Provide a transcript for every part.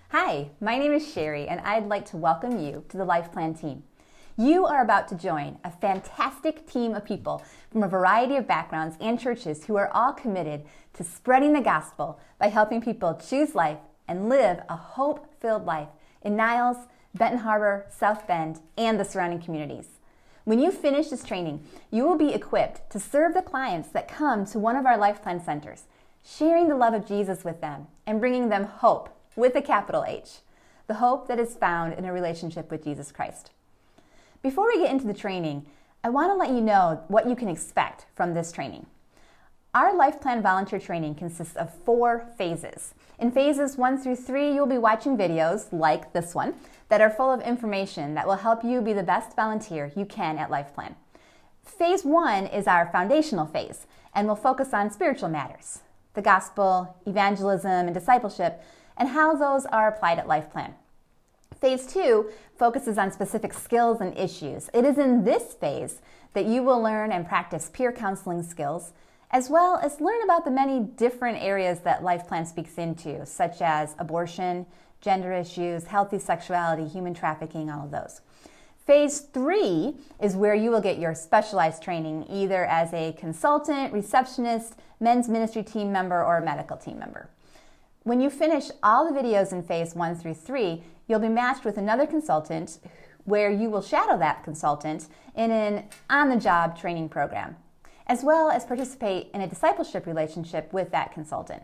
Hi, my name is Sherry, and I'd like to welcome you to the LifePlan team. You are about to join a fantastic team of people from a variety of backgrounds and churches who are all committed to spreading the gospel by helping people choose life and live a hope-filled life in Niles, Benton Harbor, South Bend, and the surrounding communities. When you finish this training, you will be equipped to serve the clients that come to one of our LifePlan centers, sharing the love of Jesus with them and bringing them hope with a capital H, the hope that is found in a relationship with Jesus Christ. Before we get into the training, I want to let you know what you can expect from this training. Our LifePlan Volunteer Training consists of 4 phases. In phases 1 through 3, you'll be watching videos like this one that are full of information that will help you be the best volunteer you can at LifePlan. Phase 1 is our foundational phase and will focus on spiritual matters, the gospel, evangelism, and discipleship, and how those are applied at LifePlan. Phase 2 focuses on specific skills and issues. It is in this phase that you will learn and practice peer counseling skills, as well as learn about the many different areas that LifePlan speaks into, such as abortion, gender issues, healthy sexuality, human trafficking, all of those. Phase 3 is where you will get your specialized training, either as a consultant, receptionist, men's ministry team member, or a medical team member. When you finish all the videos in phase 1 through 3, you'll be matched with another consultant where you will shadow that consultant in an on-the-job training program, as well as participate in a discipleship relationship with that consultant.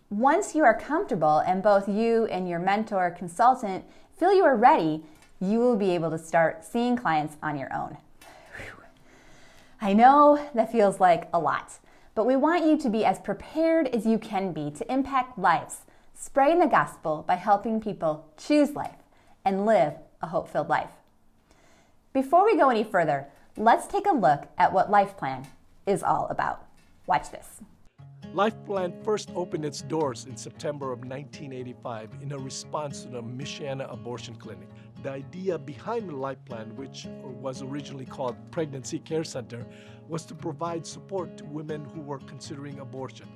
Once you are comfortable and both you and your mentor consultant feel you are ready, you will be able to start seeing clients on your own. Whew. I know that feels like a lot, but we want you to be as prepared as you can be to impact lives, spreading the gospel by helping people choose life and live a hope-filled life. Before we go any further, let's take a look at what LifePlan is all about. Watch this. LifePlan first opened its doors in September of 1985 in a response to the Michiana abortion clinic. The idea behind LifePlan, which was originally called Pregnancy Care Center, was to provide support to women who were considering abortion.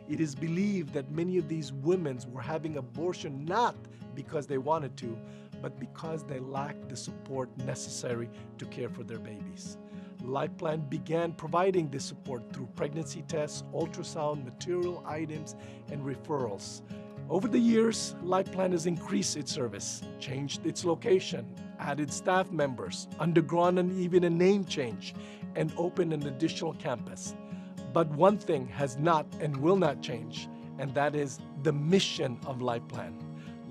It is believed that many of these women were having abortion not because they wanted to, but because they lacked the support necessary to care for their babies. LifePlan began providing this support through pregnancy tests, ultrasound, material items, and referrals. Over the years, LifePlan has increased its service, changed its location, added staff members, undergone even a name change, and opened an additional campus. But one thing has not and will not change, and that is the mission of LifePlan.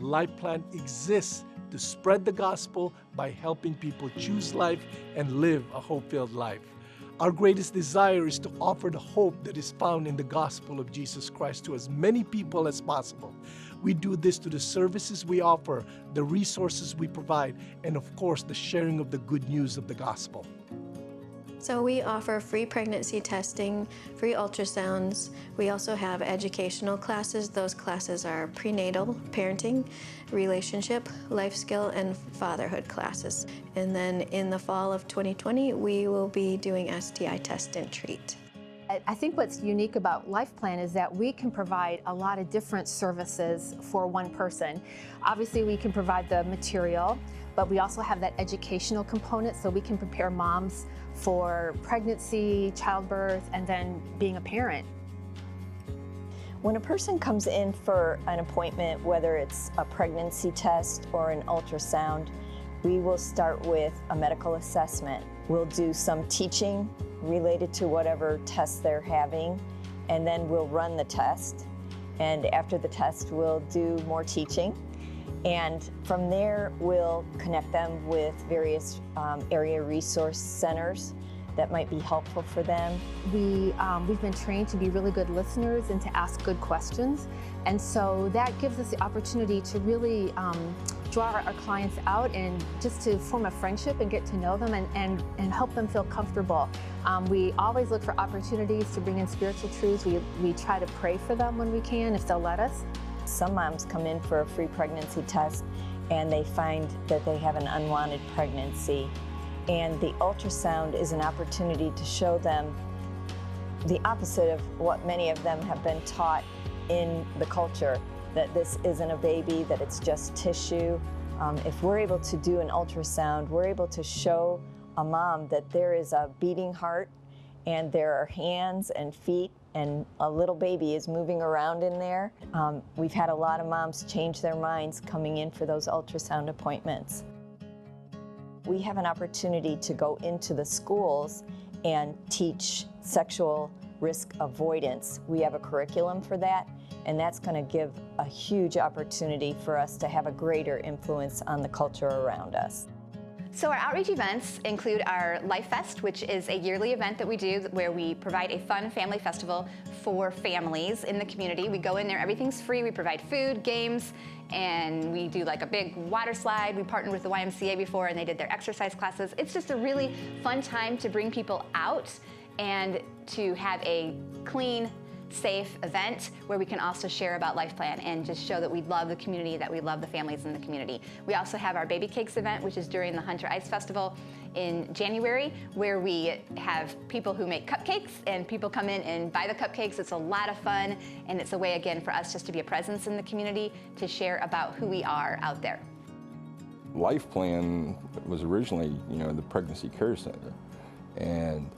LifePlan exists to spread the gospel by helping people choose life and live a hope-filled life. Our greatest desire is to offer the hope that is found in the gospel of Jesus Christ to as many people as possible. We do this through the services we offer, the resources we provide, and of course, the sharing of the good news of the gospel. So we offer free pregnancy testing, free ultrasounds. We also have educational classes. Those classes are prenatal, parenting, relationship, life skill, and fatherhood classes. And then in the fall of 2020, we will be doing STI test and treat. I think what's unique about LifePlan is that we can provide a lot of different services for one person. Obviously, we can provide the material, but we also have that educational component, so we can prepare moms for pregnancy, childbirth, and then being a parent. When a person comes in for an appointment, whether it's a pregnancy test or an ultrasound, we will start with a medical assessment. We'll do some teaching related to whatever test they're having, and then we'll run the test. And after the test, we'll do more teaching. And from there, we'll connect them with various area resource centers that might be helpful for them. We've been trained to be really good listeners and to ask good questions. And so that gives us the opportunity to really draw our clients out and just to form a friendship and get to know them and help them feel comfortable. We always look for opportunities to bring in spiritual truths. We try to pray for them when we can, if they'll let us. Some moms come in for a free pregnancy test and they find that they have an unwanted pregnancy. And the ultrasound is an opportunity to show them the opposite of what many of them have been taught in the culture. that this isn't a baby, that it's just tissue. If we're able to do an ultrasound, we're able to show a mom that there is a beating heart and there are hands and feet and a little baby is moving around in there. We've had a lot of moms change their minds coming in for those ultrasound appointments. We have an opportunity to go into the schools and teach sexual risk avoidance. We have a curriculum for that, and that's going to give a huge opportunity for us to have a greater influence on the culture around us. So our outreach events include our Life Fest, which is a yearly event that we do where we provide a fun family festival for families in the community. We go in there, everything's free. We provide food, games, and we do like a big water slide. We partnered with the YMCA before and they did their exercise classes. It's just a really fun time to bring people out and to have a clean, safe event where we can also share about LifePlan and just show that we love the community, that we love the families in the community. We also have our Baby Cakes event, which is during the Hunter Ice Festival in January, where we have people who make cupcakes and people come in and buy the cupcakes. It's a lot of fun, and it's a way, again, for us just to be a presence in the community, to share about who we are out there. LifePlan was originally, the Pregnancy Care Center, and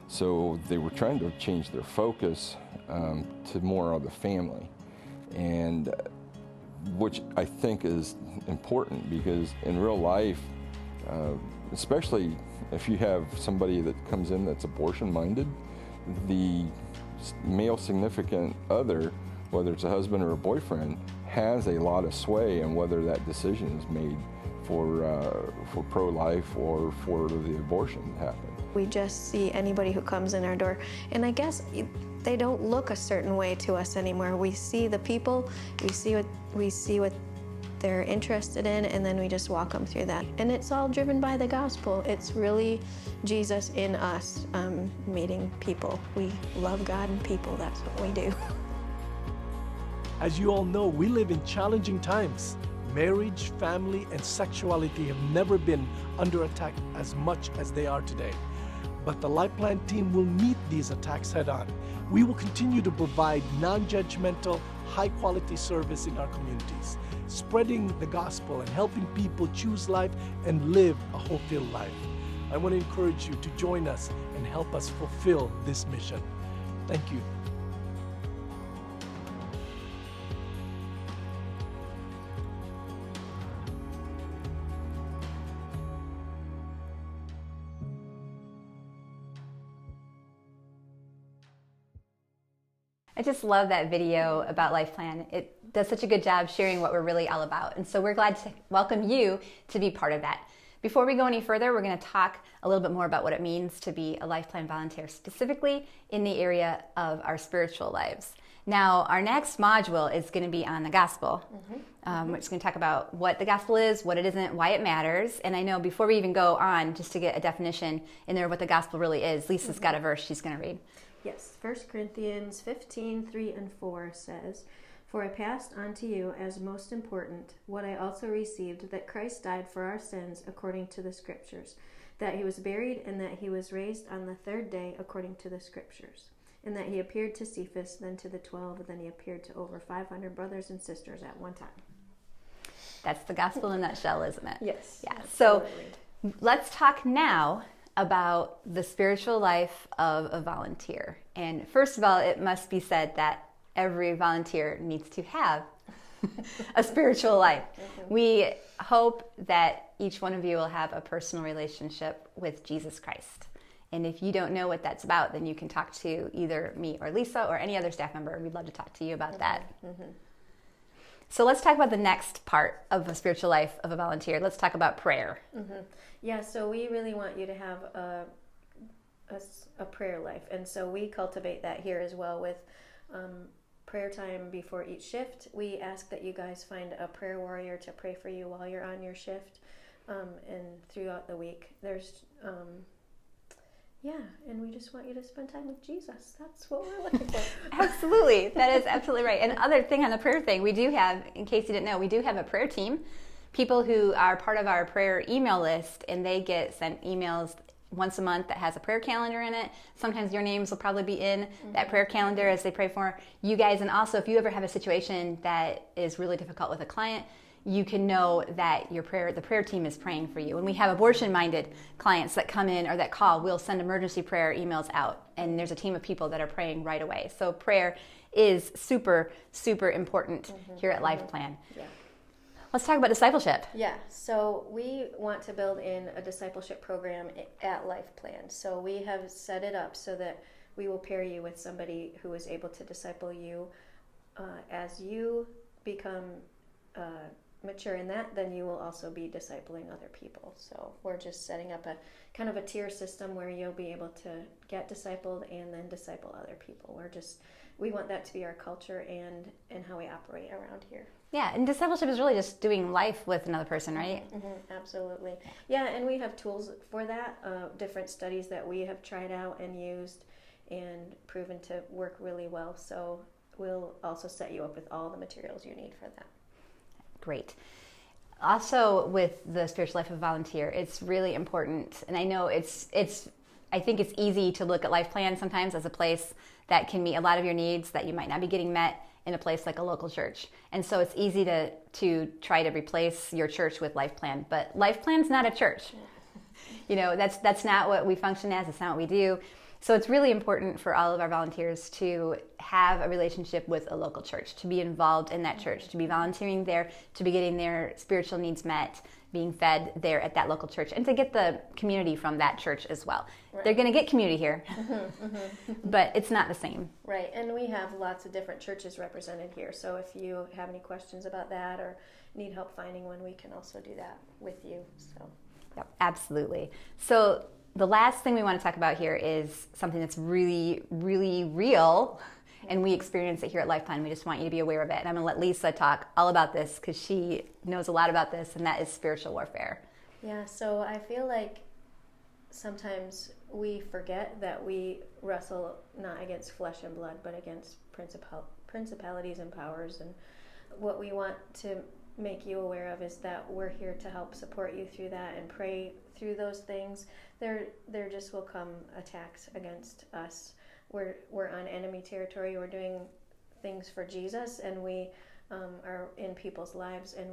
so they were trying to change their focus to more of the family, and which I think is important, because in real life, especially if you have somebody that comes in that's abortion-minded, the male significant other, whether it's a husband or a boyfriend, has a lot of sway in whether that decision is made for pro-life or for the abortion to happen. We just see anybody who comes in our door, and I guess they don't look a certain way to us anymore. We see the people, we see what they're interested in, and then we just walk them through that. And it's all driven by the gospel. It's really Jesus in us, meeting people. We love God and people, that's what we do. As you all know, we live in challenging times. Marriage, family, and sexuality have never been under attack as much as they are today. But the LifePlan team will meet these attacks head-on. We will continue to provide non-judgmental, high-quality service in our communities, spreading the gospel and helping people choose life and live a fulfilled life. I want to encourage you to join us and help us fulfill this mission. Thank you. I just love that video about LifePlan. It does such a good job sharing what we're really all about. And so we're glad to welcome you to be part of that. Before we go any further, we're going to talk a little bit more about what it means to be a LifePlan volunteer, specifically in the area of our spiritual lives. Now, our next module is going to be on the gospel. We're just going to talk about what the gospel is, what it isn't, why it matters. And I know before we even go on, just to get a definition in there of what the gospel really is, Lisa's got a verse she's going to read. Yes, 1 Corinthians 15, 3 and 4 says, "For I passed on to you as most important what I also received, that Christ died for our sins according to the Scriptures, that he was buried, and that he was raised on the third day according to the Scriptures, and that he appeared to Cephas, then to the 12, and then he appeared to over 500 brothers and sisters at one time." That's the gospel in a nutshell, isn't it? Yes. Yeah. Absolutely. So let's talk now about the spiritual life of a volunteer. And first of all, it must be said that every volunteer needs to have a spiritual life. We hope that each one of you will have a personal relationship with Jesus Christ. And if you don't know what that's about, then you can talk to either me or Lisa or any other staff member. We'd love to talk to you about that. So let's talk about the next part of a spiritual life of a volunteer. Let's talk about prayer. Yeah, so we really want you to have a prayer life. And so we cultivate that here as well with prayer time before each shift. We ask that you guys find a prayer warrior to pray for you while you're on your shift and throughout the week. There's, and we just want you to spend time with Jesus. That's what we're looking for. Absolutely. That is absolutely right. And other thing on the prayer thing, we do have, in case you didn't know, we do have a prayer team. People who are part of our prayer email list, and they get sent emails once a month that has a prayer calendar in it. Sometimes your names will probably be in that prayer calendar as they pray for you guys. And also, if you ever have a situation that is really difficult with a client, you can know that the prayer team is praying for you. When we have abortion-minded clients that come in or that call, we'll send emergency prayer emails out, and there's a team of people that are praying right away. So prayer is super, super important here at LifePlan. Yeah. Let's talk about discipleship. Yeah, so we want to build in a discipleship program at LifePlan. So we have set it up so that we will pair you with somebody who is able to disciple you as you become mature in that. Then you will also be discipling other people. So we're just setting up a kind of a tier system where you'll be able to get discipled and then disciple other people. We want that to be our culture and how we operate around here. Yeah, and discipleship is really just doing life with another person, right? Absolutely. Yeah, and we have tools for that, different studies that we have tried out and used and proven to work really well. So we'll also set you up with all the materials you need for that. Great. Also, with the Spiritual Life of a Volunteer, it's really important, and I know I think it's easy to look at LifePlan sometimes as a place that can meet a lot of your needs that you might not be getting met in a place like a local church. And so it's easy to try to replace your church with LifePlan, but LifePlan's not a church. You know, that's not what we function as, it's not what we do. So it's really important for all of our volunteers to have a relationship with a local church, to be involved in that church, to be volunteering there, to be getting their spiritual needs met, being fed there at that local church, and to get the community from that church as well. Right. They're going to get community here, but it's not the same. Right, and we have lots of different churches represented here, so if you have any questions about that or need help finding one, we can also do that with you. So, yep, absolutely. So the last thing we want to talk about here is something that's really, really real, and we experience it here at LifePlan. We just want you to be aware of it. And I'm going to let Lisa talk all about this because she knows a lot about this, and that is spiritual warfare. Yeah, so I feel like sometimes we forget that we wrestle not against flesh and blood, but against principalities and powers. And what we want to make you aware of is that we're here to help support you through that and pray through those things. There just will come attacks against us. We're on enemy territory. We're doing things for Jesus, and we are in people's lives, and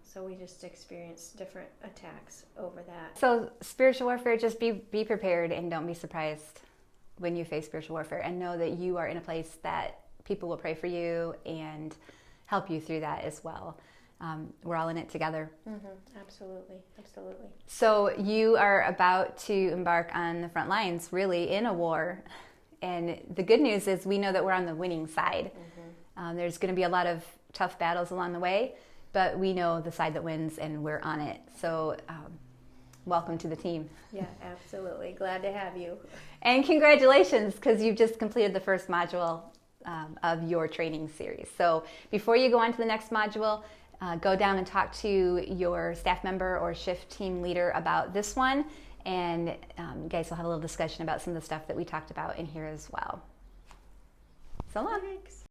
so we just experience different attacks over that. So spiritual warfare, just be prepared and don't be surprised when you face spiritual warfare, and know that you are in a place that people will pray for you and help you through that as well. We're all in it together. Absolutely. So you are about to embark on the front lines, really, in a war. And the good news is we know that we're on the winning side. There's going to be a lot of tough battles along the way, but we know the side that wins, and we're on it. So welcome to the team. Yeah, absolutely. Glad to have you. And congratulations, because you've just completed the first module of your training series. So before you go on to the next module, go down and talk to your staff member or shift team leader about this one, and you guys will have a little discussion about some of the stuff that we talked about in here as well. So long. Thanks.